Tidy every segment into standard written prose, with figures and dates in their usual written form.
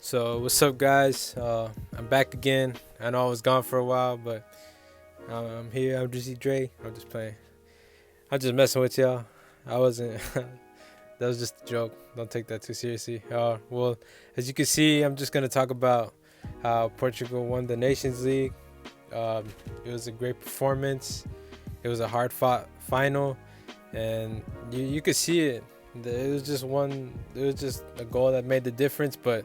So what's up, guys? I'm back again. I know I was gone for a while, but I'm here. I'm Drizzy Dre. I'm just playing. I'm just messing with y'all. I wasn't. That was just a joke. Don't take that too seriously. Well, as you can see, I'm just gonna talk about how Portugal won the Nations League. Um, it was a great performance. It was a hard-fought final, and you could see it. It was just one. It was just a goal that made the difference, but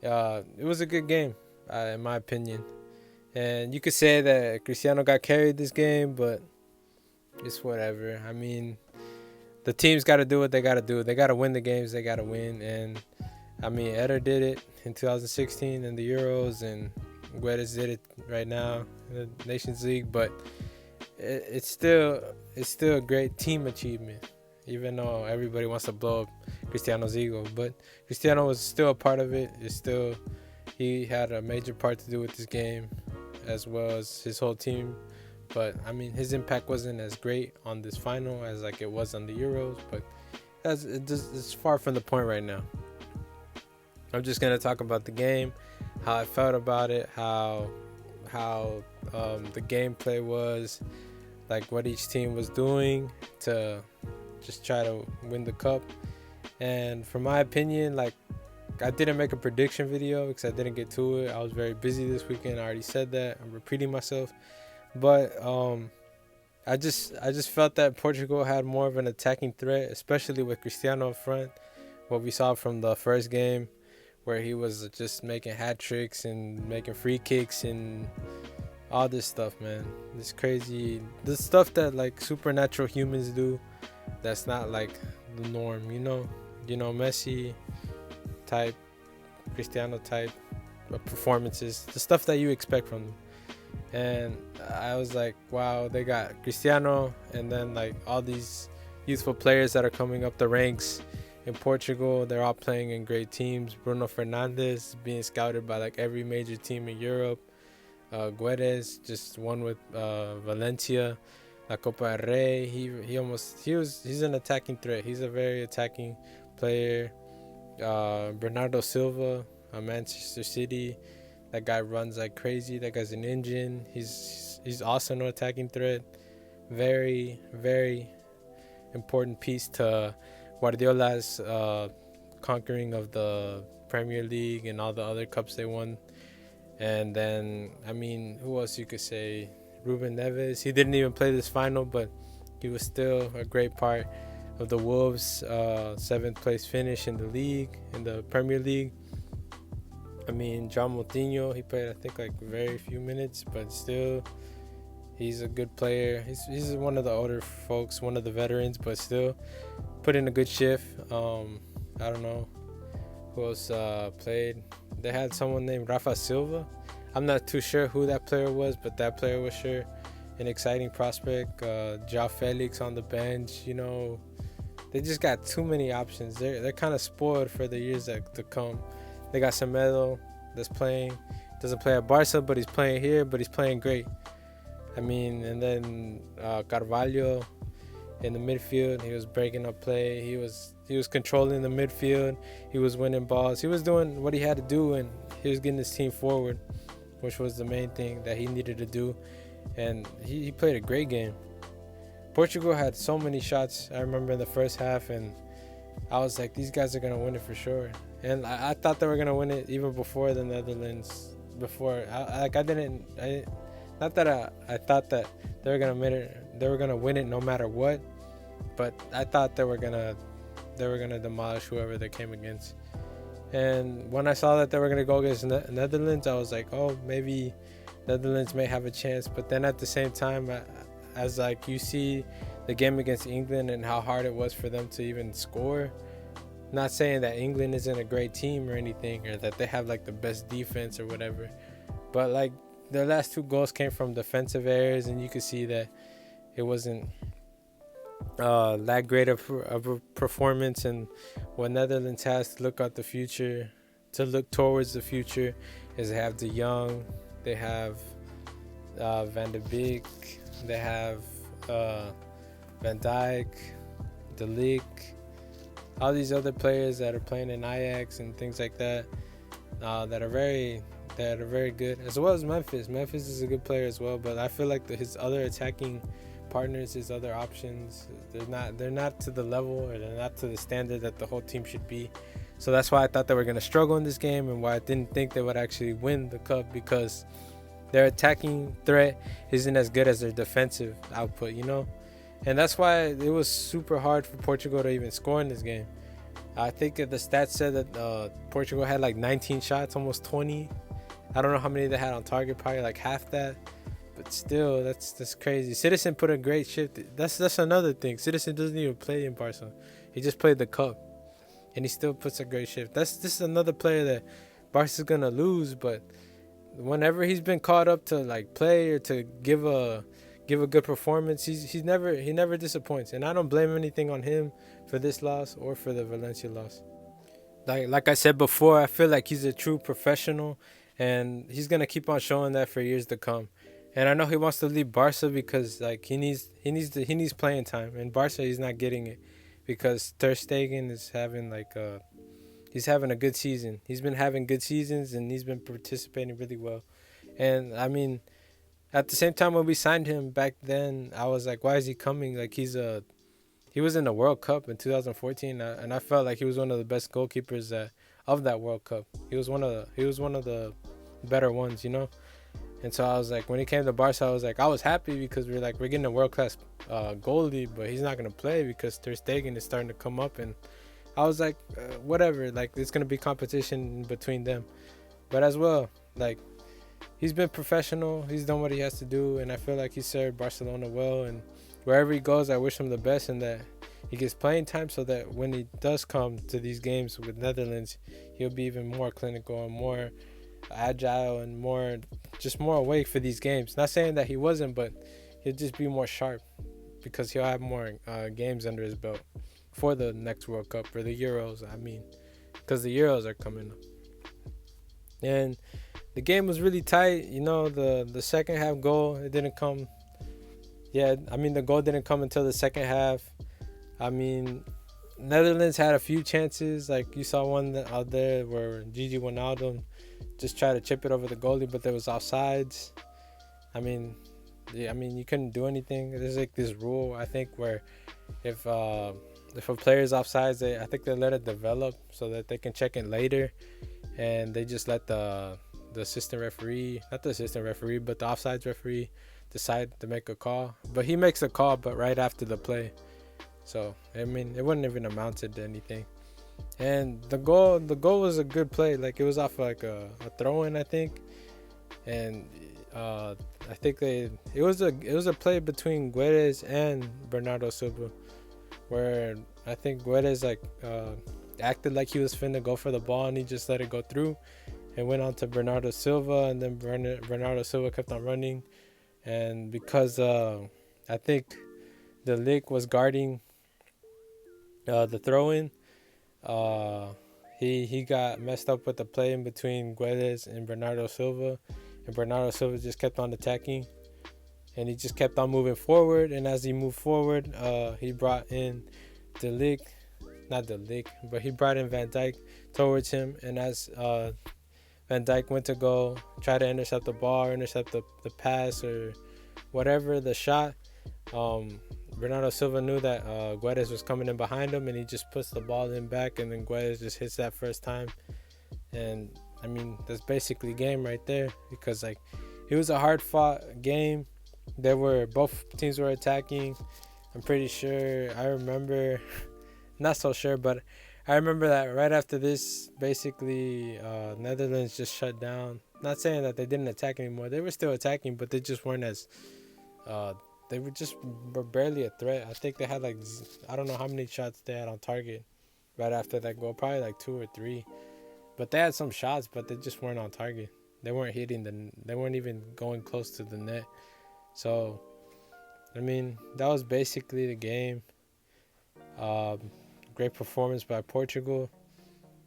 it was a good game, in my opinion. And you could say that Cristiano got carried this game, but it's whatever. I mean, the teams got to do what they got to do. They got to win the games they got to win. And, I mean, Eder did it in 2016 in the Euros, and Guedes did it right now in the Nations League. But it's still a great team achievement, even though everybody wants to blow up Cristiano's ego. But Cristiano was still a part of it. He had a major part to do with this game, as well as his whole team. But I mean, his impact wasn't as great on this final as like it was on the Euros. But it's far from the point right now. I'm just gonna talk about the game, how I felt about it, how the gameplay was, like what each team was doing to just try to win the cup. And from my opinion, like, I didn't make a prediction video because I didn't get to it. I was very busy this weekend. I already said that. I'm repeating myself. But I just felt that Portugal had more of an attacking threat, especially with Cristiano up front. What we saw from the first game, where he was just making hat tricks and making free kicks and all this stuff, man. This crazy, this stuff that like supernatural humans do. That's not like the norm, you know. Messi type, Cristiano type performances, the stuff that you expect from them. And I was like, wow, they got Cristiano, and then like all these youthful players that are coming up the ranks in Portugal. They're all playing in great teams. Bruno Fernandes being scouted by like every major team in Europe. Guedes just won with Valencia, La Copa del Rey. He's an attacking threat. He's a very attacking player. Bernardo Silva, Manchester City. That guy runs like crazy. That guy's an engine. He's also an attacking threat. Very, very important piece to Guardiola's conquering of the Premier League and all the other cups they won. And then, I mean, who else you could say? Ruben Neves. He didn't even play this final, but he was still a great part of the Wolves' 7th place finish in the league, in the Premier League. I mean, John Moutinho, he played, I think, like very few minutes, but still, he's a good player. He's one of the older folks, one of the veterans, but still put in a good shift. I don't know who else played. They had someone named Rafa Silva. I'm not too sure who that player was, but that player was sure an exciting prospect. João Felix on the bench, They just got too many options. They're kind of spoiled for the years to come. They got Semedo that's playing. Doesn't play at Barca, but he's playing here, but he's playing great. I mean, and then Carvalho in the midfield. He was breaking up play. He was controlling the midfield. He was winning balls. He was doing what he had to do, and he was getting his team forward, which was the main thing that he needed to do. And he played a great game. Portugal had so many shots, I remember, in the first half, and I was like, these guys are going to win it for sure. And I thought they were going to win it even before the Netherlands. I thought that they were going to win it. They were going to win it no matter what, but I thought they were going to demolish whoever they came against. And when I saw that they were going to go against Netherlands, I was like, oh, maybe Netherlands may have a chance. But then at the same time, as like you see the game against England and how hard it was for them to even score. Not saying that England isn't a great team or anything, or that they have like the best defense or whatever, but like their last 2 goals came from defensive errors, and you could see that it wasn't that great of a performance. And what Netherlands has to look at the future, to look towards the future, is they have De Jong, they have Van de Beek, they have Van Dijk, De Ligt, all these other players that are playing in Ajax and things like that. that are very good, as well as Memphis. Memphis is a good player as well, but I feel like his other attacking partners, his other options, they're not to the level, or they're not to the standard that the whole team should be. So that's why I thought they were gonna struggle in this game, and why I didn't think they would actually win the cup, because their attacking threat isn't as good as their defensive output, And that's why it was super hard for Portugal to even score in this game. I think the stats said that Portugal had like 19 shots, almost 20. I don't know how many they had on target, probably like half that. But still, that's crazy. Citizen put a great shift. That's another thing. Citizen doesn't even play in Barca. He just played the cup, and he still puts a great shift. This is another player that Barca's gonna lose, but whenever he's been caught up to like play or to give a good performance, he never disappoints, and I don't blame anything on him for this loss or for the Valencia loss. Like I said before, I feel like he's a true professional, and he's gonna keep on showing that for years to come. And I know he wants to leave Barca because like he needs playing time, and Barca he's not getting it because Ter Stegen is having he's having a good season. He's been having good seasons, and he's been participating really well. And I mean, at the same time when we signed him back then, I was like, why is he coming? Like he was in the World Cup in 2014, and I felt like he was one of the best goalkeepers of that World Cup. He was one of the better ones. And so I was like, when he came to Barca, I was happy because we're getting a world class goalie, but he's not gonna play because Ter Stegen is starting to come up, and I was like, whatever, like it's gonna be competition between them. But as well, like he's been professional, he's done what he has to do, and I feel like he served Barcelona well. And wherever he goes, I wish him the best, and that he gets playing time so that when he does come to these games with Netherlands, he'll be even more clinical and more agile and more awake for these games. Not saying that he wasn't, but he'll just be more sharp because he'll have more games under his belt for the next World Cup or the Euros. I mean, because the Euros are coming up. And the game was really tight. The second half goal, it didn't come. Yeah, I mean, the goal didn't come until the second half. I mean, Netherlands had a few chances. Like you saw one out there where Gigi Wijnaldum just tried to chip it over the goalie, but there was offsides. I mean, you couldn't do anything. There's like this rule, I think, where if a player's offsides, I think they let it develop so that they can check it later, and they just let the assistant referee, not the assistant referee, but the offsides referee decide to make a call. But he makes a call, but right after the play. So, I mean, it wouldn't even amounted to anything. And the goal was a good play. Like it was off like a throw-in, I think. And I think it was a play between Guedes and Bernardo Silva, where I think Guedes acted like he was finna go for the ball, and he just let it go through and went on to Bernardo Silva, and then Bernardo Silva kept on running. And because I think the Ligt was guarding the throw-in, he got messed up with the play in between Guedes and Bernardo Silva, and Bernardo Silva just kept on attacking, and he just kept on moving forward. And as he moved forward, he brought in he brought in Van Dijk towards him, and as Van Dijk went to go try to intercept the ball, or intercept the pass, or whatever, the shot, Bernardo Silva knew that Guedes was coming in behind him, and he just puts the ball in back, and then Guedes just hits that first time. And I mean, that's basically game right there, because like it was a hard fought game. Both teams were attacking. I'm pretty sure, I remember, not so sure, but I remember that right after this, basically Netherlands just shut down. Not saying that they didn't attack anymore. They were still attacking, but they just weren't as they were barely a threat. I think they had I don't know how many shots they had on target right after that goal, probably like 2 or 3. But they had some shots, but they just weren't on target. They weren't hitting they weren't even going close to the net. So, I mean, that was basically the game. Great performance by Portugal.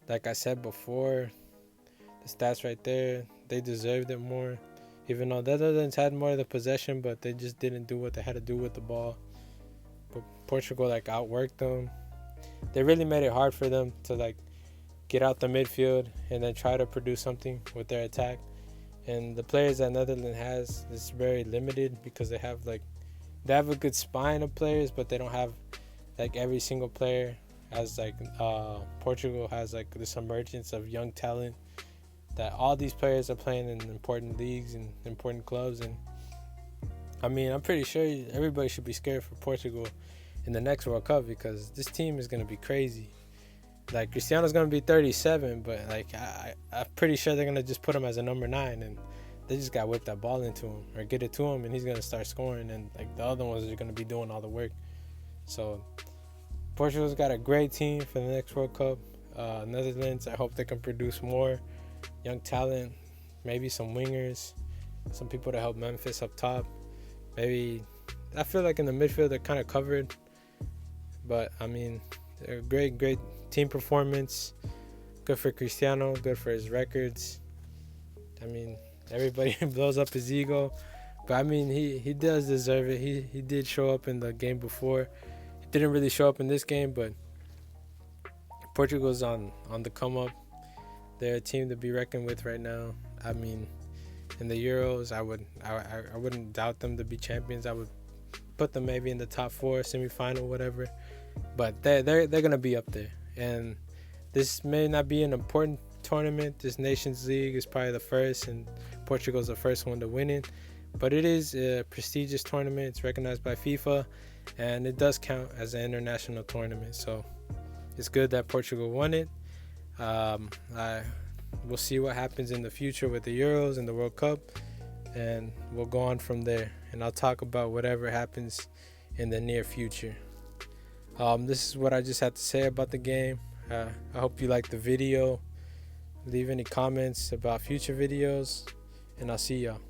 Like I said before, the stats right there, they deserved it more. Even though the Netherlands had more of the possession, but they just didn't do what they had to do with the ball. But Portugal outworked them. They really made it hard for them to get out the midfield and then try to produce something with their attack. And the players that Netherlands has is very limited because they have a good spine of players, but they don't have like every single player. As Portugal has like this emergence of young talent that all these players are playing in important leagues and important clubs. And I mean, I'm pretty sure everybody should be scared for Portugal in the next World Cup because this team is gonna be crazy. Like Cristiano's gonna be 37, but like I'm pretty sure they're gonna just put him as a number 9, and they just gotta whip that ball into him or get it to him, and he's gonna start scoring, and like the other ones are gonna be doing all the work. So Portugal's got a great team for the next World Cup. Netherlands, I hope they can produce more young talent, maybe some wingers, some people to help Memphis up top. Maybe I feel like in the midfield they're kind of covered, but I mean, they're great team performance. Good for Cristiano, good for his records. I mean, everybody blows up his ego, but I mean, he does deserve it. He did show up in the game before. He didn't really show up in this game, but Portugal's on the come up. They're a team to be reckoned with right now. I mean, in the Euros, I wouldn't doubt them to be champions. I would put them maybe in the top 4, semifinal, whatever. But they're gonna be up there. And this may not be an important tournament. This Nations League is probably the first, and Portugal's the first one to win it. But it is a prestigious tournament. It's recognized by FIFA, and it does count as an international tournament. So it's good that Portugal won it. We'll see what happens in the future with the Euros and the World Cup, and we'll go on from there. And I'll talk about whatever happens in the near future. This is what I just had to say about the game. I hope you liked the video. Leave any comments about future videos, and I'll see y'all.